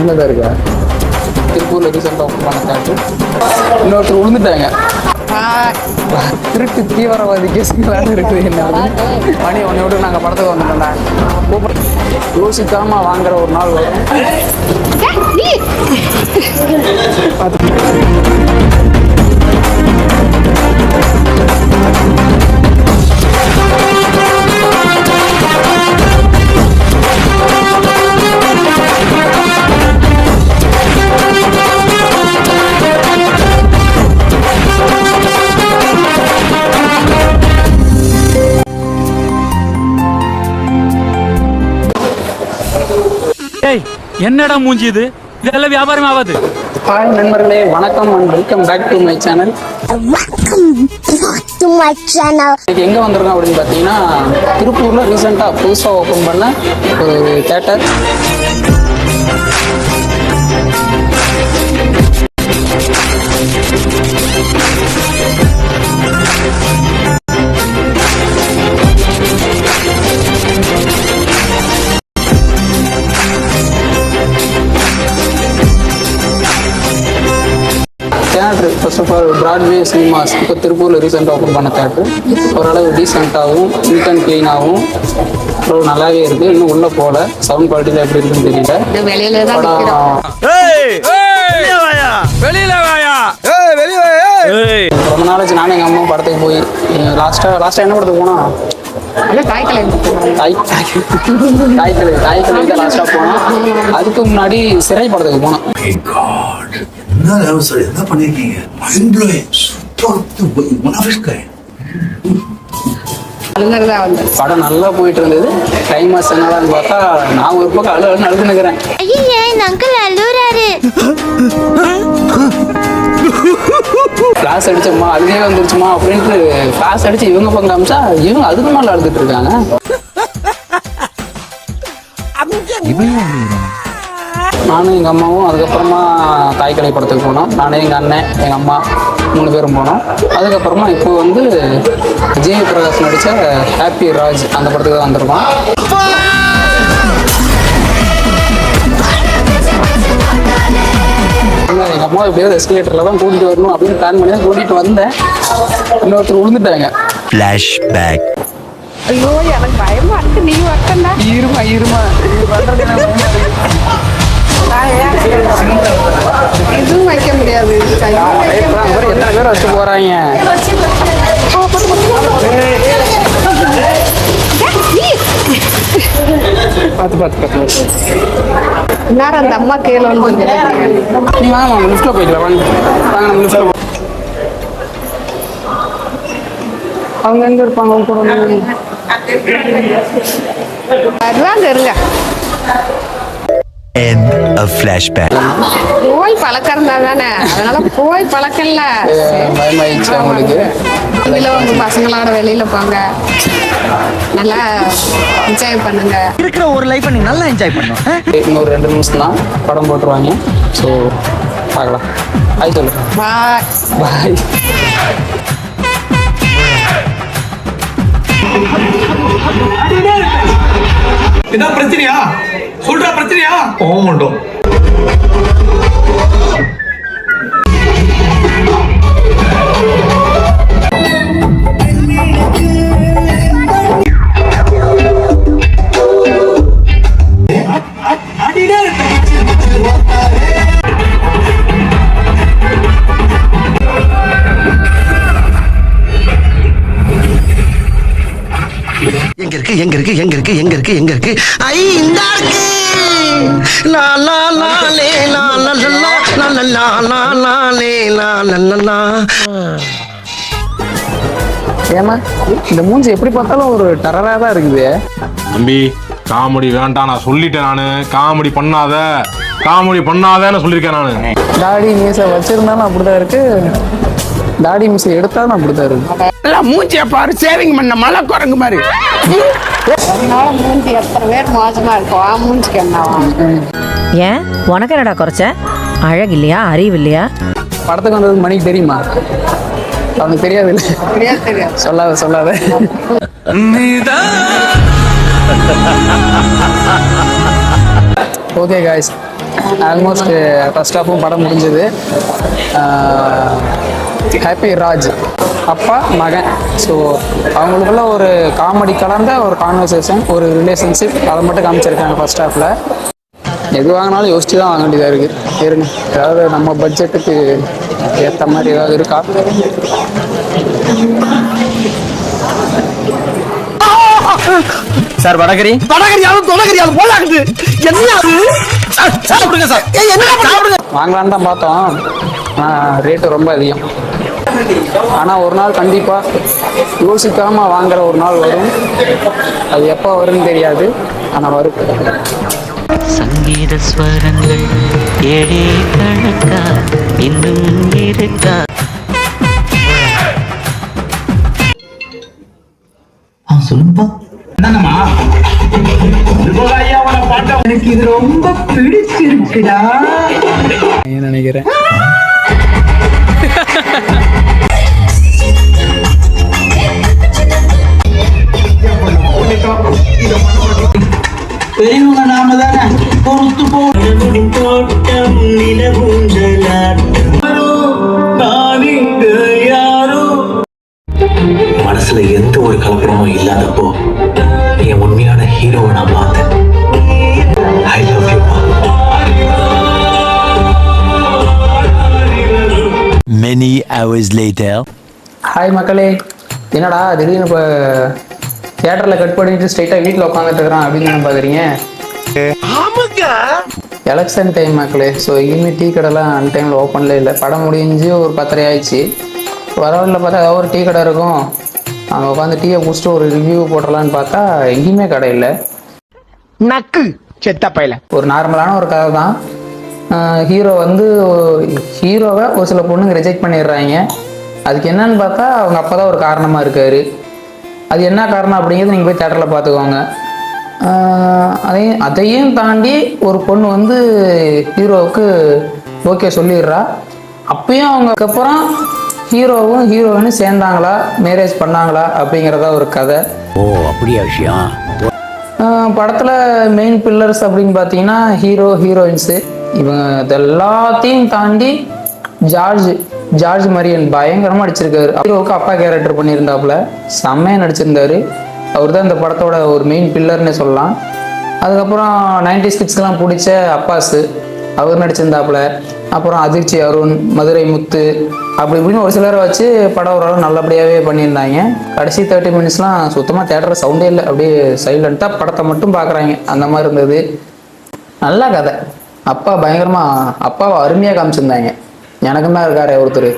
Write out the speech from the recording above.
தான் இருக்கா? திருப்பூர்ல ரீசெண்டாக ஓப்பன் பண்ண தேட்டர். இன்னொருத்தர் விழுந்துட்டாங்க. திருட்டு தீவிரவாதி கேஸுங்களான இருக்குது. என்ன மணி ஒன்று விட்டு நாங்கள் படத்துக்கு வந்துட்டோம்டா. யோசிக்காம வாங்குற ஒரு நாள் வரும். என்னடா மூஞ்சி இது? இதெல்லாம் வியாபாரம் ஆகாது. ஹாய் நண்பர்களே, வணக்கம் and welcome back to my channel. இன்னைக்கு எங்கே வந்திருக்கோம் அப்படின்னு பார்த்தீங்கன்னா, திருப்பூரில் ரீசெண்டாக புதுசாக ஓப்பன் பண்ண ஒரு theatre. Theatre first of all Broadway cinemas இப்போ திருப்பூரில் ரீசெண்டாக ஓப்பன் பண்ண தேட்டர். ஓரளவு டீசெண்டாகவும் நீட் அண்ட் க்ளீனாகவும் அப்புறம் நல்லாவே இருக்குது. இன்னும் உள்ளே போகல, சவுண்ட் குவாலிட்டியில் எப்படி இருக்குன்னு தெரியல. ரொம்ப நாளாச்சு நானும் எங்கள் அம்மா படத்துக்கு போய் லாஸ்ட்டாக என்ன படத்துக்கு போனோம்? தாய்க்கலை தான் லாஸ்ட்டாக போனோம். அதுக்கு முன்னாடி சிறை படத்துக்கு போனோம். என்ன பண்ணிருக்கீங்க? படம் நல்லா போயிட்டு இருந்தது. கிளைமாக்ஸ் என்னடான்னு பார்த்தா நான் ஒரு பக்கம் அழுதுன்னு இருக்கிறேன். கிளாஸ் அடிச்சோம்மா அதுவே வந்துருச்சுமா அப்படின்ட்டு கிளாஸ் அடிச்சு இவங்க பக்கம் காமிச்சா இவங்க அதுக்கு மேல அழுதுட்டு இருக்காங்க. நானும் எங்கள் அம்மாவும் அதுக்கப்புறமா தாய்க்கலை படத்துக்கு போனோம். நானே எங்கள் அண்ணன் எங்கள் அம்மா 3 பேரும் போனோம். அதுக்கப்புறமா இப்போ வந்து ஜெய பிரகாஷ் நடித்த ஹாப்பி ராஜ் அந்த படத்துக்கு தான் வந்திருக்கோம். எங்கள் அம்மா எப்படியாவது எஸ்கலேட்டரில் தான் கூட்டிகிட்டு வரணும் அப்படின்னு பிளான் பண்ணி தான் கூட்டிகிட்டு வந்தேன். இன்னொருத்தர் விழுந்துட்டாங்க. ஃப்ளாஷ்பேக். ஐயோ எனக்கு பயமா இருக்கு. நீ வரட்டா? இருமா இது பண்றது இதுவும் வைக்க முடியாது. எத்தனை பேர் வச்சு போறாங்க? பார்த்து எல்லாரும் அந்த அம்மா கீழே வந்து நீ வாங்க லிஃப்ட்ல போய்க்கலாம். வாங்க நம்ம லிஃப்ட்ல. அவங்க எங்க இருப்பாங்க? அவங்க கூட வருவாங்க. இருங்க. End of flashback. போய் பழக்கம் தானே, அதனால போய் பழக்கம் இல்ல. பயமாயிடுச்சு அவங்களுக்கு. உங்க பசங்களோட வெளியில போங்க, நல்லா என்ஜாய் பண்ணுங்க. இருக்கிற ஒரு லைஃப் நீ நல்லா என்ஜாய் பண்ணும். இன்னொரு 2 நிமிஷம் தான் படம் போட்டுருவாங்க. ஸோ பார்க்கலாம். ஹாய் சொல்லு. பாய் பாய். இதான் பிரச்சனையா? சொல்றா பிரச்சனையா? போக மாட்டோம். எங்க இருக்கு? ஐ இந்த இருக்கு. லா லா லா லே லா லா லா லா லா லா லா லே லா லா லா. ஏமா இந்த மூஞ்சி எப்படி பார்த்தாலும் ஒரு டரரா தான் இருக்குது. தம்பி காமெடி வேண்டாம், நான் சொல்லிட்டேன். நானு காமெடி பண்ணாதேன்னு சொல்லியிருக்கேன். நானு தாடி மீசை வச்சிருந்தாலும் அப்படிதான் இருக்கு, தாடி மீசை எடுத்தாலும் அப்படிதான் இருக்கு. மூஞ்சிய பாரு, சேவிங் பண்ண மலை குரங்கு மாதிரி. அதனால மூஞ்சி எத்தனை பேர் மோசமா இருக்கும். மூஞ்சிக்கு என்ன? ஏன் உனக்கு என்னடா குறைச்ச? அழகு இல்லையா, அறிவு இல்லையா? படத்துக்கு வந்தது மணிக்கு தெரியுமா? அவனுக்கு தெரியாது. இல்லை தெரியாது. சொல்லாத. ஓகே காய்ஸ், ஆல்மோஸ்ட் ஃபர்ஸ்ட் ஹாஃபும் படம் முடிஞ்சது. ஹாப்பி ராஜ் அப்பா மகன், ஸோ அவங்களுக்குள்ள ஒரு காமெடி கலந்த ஒரு கான்வர்சேஷன், ஒரு ரிலேஷன்ஷிப், அதை மட்டும் காமிச்சிருக்காங்க ஃபர்ஸ்ட் ஹாஃபில். எது வாங்கினாலும் யோசிச்சு தான் வாங்க வேண்டியதாக இருக்குது. இருங்க, ஏதாவது நம்ம பட்ஜெட்டுக்கு ஏற்ற மாதிரி ஏதாவது இருக்கா? சார் வடகரி தொடகரியாலும் போலாக்குது. என்ன அது? சாப்பிடுங்க சார். என்ன சாப்பிடுங்க? வாங்கலான்னு தான் பார்த்தோம், ஆனால் ரேட்டு ரொம்ப அதிகம். ஆனால் ஒரு நாள் கண்டிப்பாக யோசிக்காமல் வாங்குற ஒரு நாள் வரும். அது எப்போ வரும்னு தெரியாது, ஆனால் வரும். சங்கீத ஸ்வரங்கள் ஏழே கணக்கா இன்னும் இருக்கா? சொல்லுப்பா. என்னங்கம்மா ஐயாவோட பாட்டை எனக்கு இது ரொம்ப பிடிச்சிருக்குடா நினைக்கிறேன். பெரியவங்க நாம தானே பொறுத்து போட்டம் யாரோ. மனசுல எந்த ஒரு கலப்படமும் இல்லாதப்போ என் உண்மையான ஹீரோவை நான் பார்த்தேன். I love you. Many hours later. Hi மக்களே, என்னடா திடீர்னு இப்போ தியேட்டரில் கட் பண்ணிட்டு ஸ்ட்ரைட்டாக வீட்டில் உட்காந்துட்டு இருக்கிறான் அப்படின்னு பார்க்குறீங்க. எலெக்ஷன் டைம் மக்களே, ஸோ எங்கேயுமே டீ கடைலாம் அந்த டைமில் ஓப்பன்ல இல்லை. படம் முடிஞ்சு ஒரு 10:30 ஆயிடுச்சு. வரவழில் பார்த்தா ஏதாவது ஒரு டீ கடை இருக்கும், அங்கே உட்காந்து டீயை குடிச்சிட்டு ஒரு ரிவ்யூ போட்டுடலான்னு பார்த்தா எங்கேயுமே கடை இல்லை. நக்கு செத்த பையல. ஒரு நார்மலான ஒரு கதை தான். ஹீரோ வந்து ஹீரோவை ஒரு சில பொண்ணுங்க ரிஜெக்ட் பண்ணிடுறாங்க. அதுக்கு என்னன்னு பார்த்தா அவங்க அப்பா தான் ஒரு காரணமாக இருக்கார். அது என்ன காரணம் அப்படிங்கிறது நீங்கள் போய் தேட்டரில் பார்த்துக்கோங்க. அதையும் தாண்டி ஒரு பொண்ணு வந்து ஹீரோவுக்கு ஓகே சொல்லிடுறா. அப்பயும் அவங்கக்கப்புறம் ஹீரோவும் ஹீரோயினும் சேர்ந்தாங்களா, மேரேஜ் பண்ணாங்களா அப்படிங்கிறதா ஒரு கதை. ஓ அப்படியா விஷயம். படத்தில் மெயின் பில்லர்ஸ் அப்படின்னு பார்த்தீங்கன்னா ஹீரோ ஹீரோயின்ஸு. இவங்க இதெல்லாத்தையும் தாண்டி ஜார்ஜ் மரியன் பயங்கரமாக நடிச்சிருக்காரு. ஹீரோவுக்கு அப்பா கேரக்டர் பண்ணியிருந்தாப்புல செம்மையாக நடிச்சிருந்தாரு. அவர் தான் இந்த படத்தோட ஒரு மெயின் பில்லர்னு சொல்லலாம். அதுக்கப்புறம் 90s கிட்ஸ்க்கெலாம் பிடிச்ச அப்பாஸு அவர் நடிச்சிருந்தாப்புல. அப்புறம் அதிர்ச்சி அருண், மதுரை முத்து, அப்படி இப்படின்னு ஒரு சிலரை வச்சு படம் ஓரளவு நல்லபடியாகவே பண்ணியிருந்தாங்க. கடைசி 30 மினிட்ஸ்லாம் சுத்தமாக தேட்டரில் சவுண்டே இல்லை, அப்படியே சைலண்ட்டாக படத்தை மட்டும் பார்க்குறாங்க, அந்த மாதிரி இருந்தது. நல்ல கதை. அப்பா பயங்கரமாக அப்பாவை அருமையாக காமிச்சிருந்தாங்க. எனக்கும் தான் இருக்காரு ஒருத்தர்.